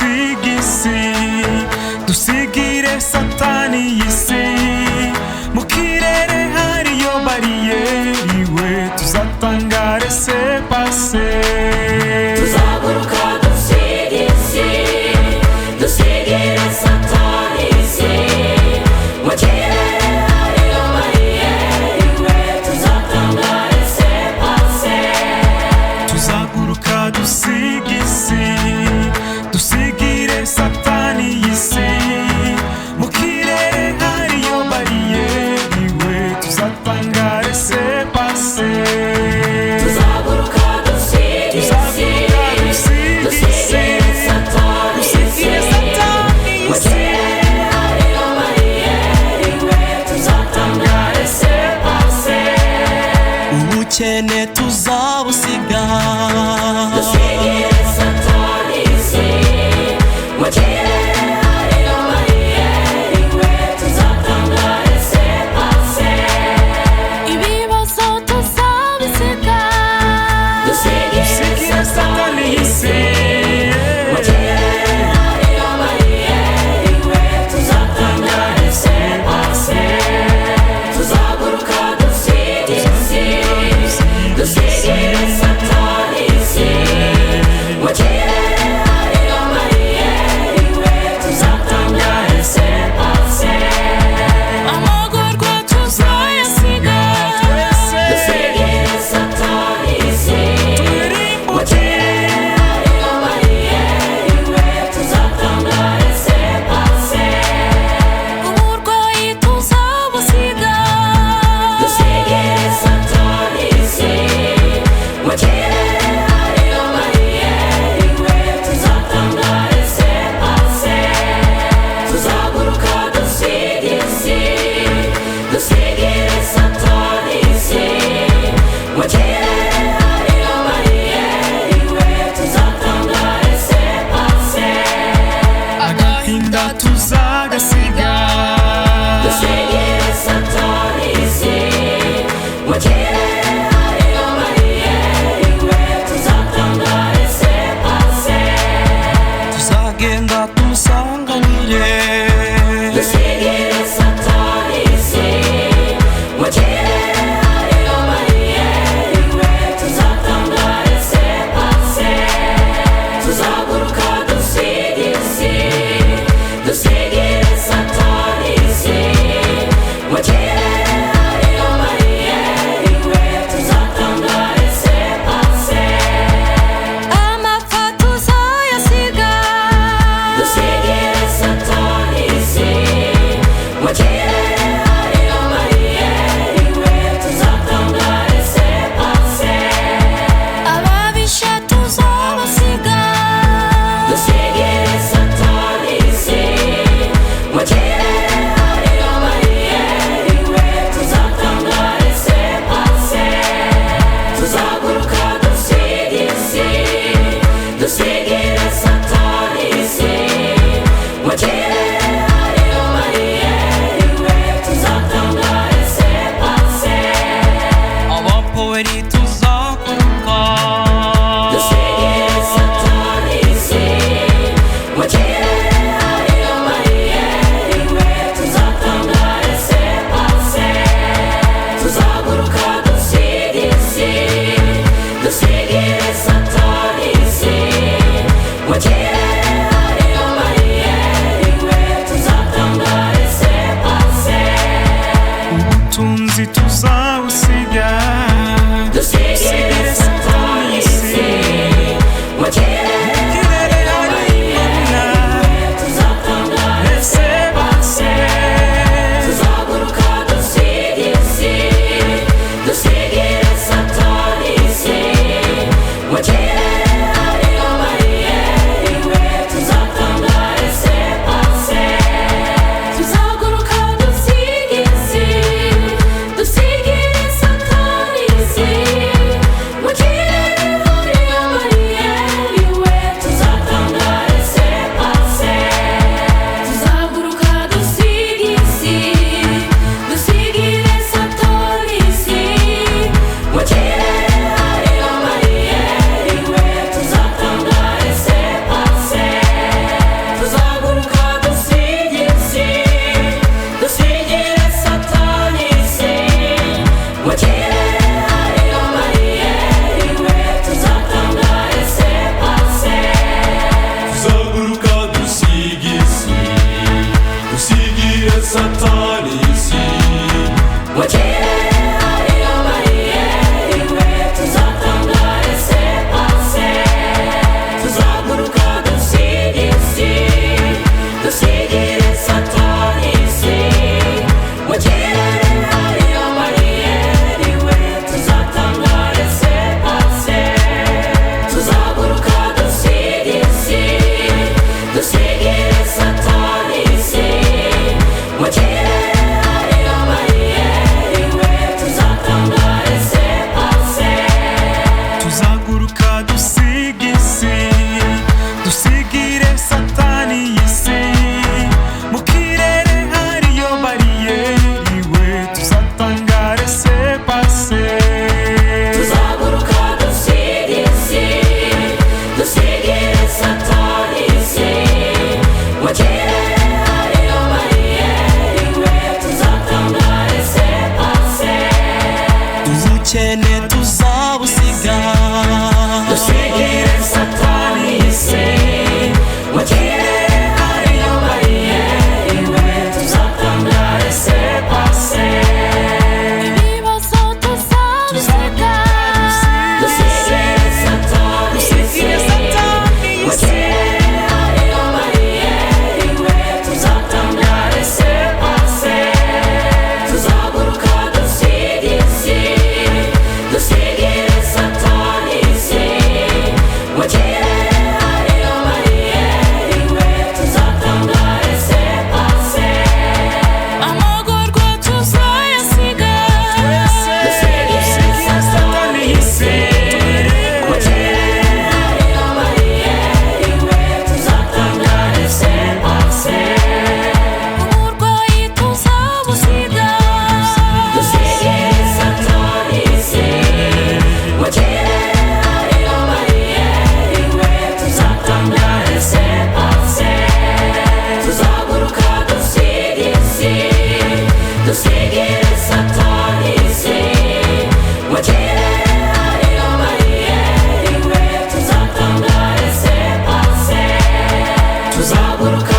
dusiga isi, dusigire satani y'isi. Mu kirere hariyo bariyeri we tuzatangare se pase. Tuzaguruka dusiga isi, dusigire satani y'isi. Mu kirere hariyo bariyeri we tuzatangare se pase. Tuzaguruka dusiga isi, dusigire satani y'isi. Mu kirere hariyo bariyeri we tuzatangare se pase. Tuzaguruka dusiga isi, dusigire satani y'isi. Mu kirere hariyo bariyeri we tuzatangare se pase. Ubukene tuzabusiga, dusigire satani y'isi. Mu kirere hariyo bariyeri we tuzatangare se pase. Ibibazo tuzabisiga, dusigire satani y'isi. Mu kirere hariyo bariyeri we tuzatangare se pase. Tuzaguruka dusiga isi, dusigire satani y'isi. Mu kirere hariyo bariyeri we tuzatangare se pase. amagorwa tuzayasiga, dusigire satani y'isi. Mu kirere hariyo bariyeri we tuzatangare se pase. uburwayi tuzabusiga, dusigire satani y'isi. Mu kirere hariyo bariyeri we tuzatangare se pase. Tuzaguruka dusiga isi, dusigire satani y'isi. Mu kirere hariyo bariyeri we tuzatangare se pase. Agahinda tuzagasiga, dusigire satani y'isi. Mu kirere hariyo bariyeri we tuzatangare se pase. tuzagenda tumusanganire. dusigire satani y'isi. Mu kirere hariyo bariyeri we tuzatangare se pase. Tuzaguruka dusiga isi, dusigire satani y'isi. Mu kirere hariyo bariyeri we tuzatangare se pase. amapfa tuzayasiga, dusigire satani y'isi. Mu kirere hariyo bariyeri we tuzatangare se pase. ababisha tuzabasiga, dusigire satani y'isi. Mu kirere hariyo bariyeri we tuzatangare se pase. Tuzaguruka dusiga isi, dusigire satani y'isi. Mu kirere hariyo bariyeri we tuzatangare se pase. Abapoweri tuzakuruka, dusigire satani y'isi. Mu kirere hariyo bariyeri we tuzatangare se pase. Tuzaguruka dusiga isi, dusigire satani y'isi. Mu kirere hariyo bariyeri we tuzatangare se pase. ubutunzi tuzabusiga, dusigire satani y'isi. Mu kirere hariyo bariyeri tuzaguruka dusiga isi, dusigire satani isi. Mu kirere hariyo bariyeri we tuzatangare sepase. Tuzaguruka dusiga isi, dusigire satani isi. Mu kirere hariyo bariyeri we tuzatangare sepase. Tuzaguruka dusiga isi, dusigire satani isi. Mu kirere hariyo bariyeri we tuzatangare sepase. tuzaguruka dusiga isi dusigire satani isi mu kirere hariyo bariyeri we tuzatangare sepase Tuzaguruka dusiga isi, dusigire satani isi. Mu kirere hariyo bariyeri we tuzatangare sepase. ubukene tuzabusiga Dusigire satani isi. Mu kirere hariyo bariyeri we tuzatangare sepase. ibibazo tuzabisiga Dusigire satani isi. Mu kirere hariyo bariyeri we tuzatangare sepase. Tuzaguruka dusiga isi, dusigire satani isi. Mu kirere hariyo bariyeri we tuzatangare sepase. amagorwa tuzayasiga Dusigire satani isi. Mu kirere hariyo bariyeri we tuzatangare sepase. uburwayi tuzabusiga Dusigire satani isi. Mu kirere hariyo bariyeri we tuzatangare sepase. Tuzaguruka dusiga isi, dusigire satani isi. Mu kirere hariyo bariyeri we tuzatangare sepase. Tuzaguruka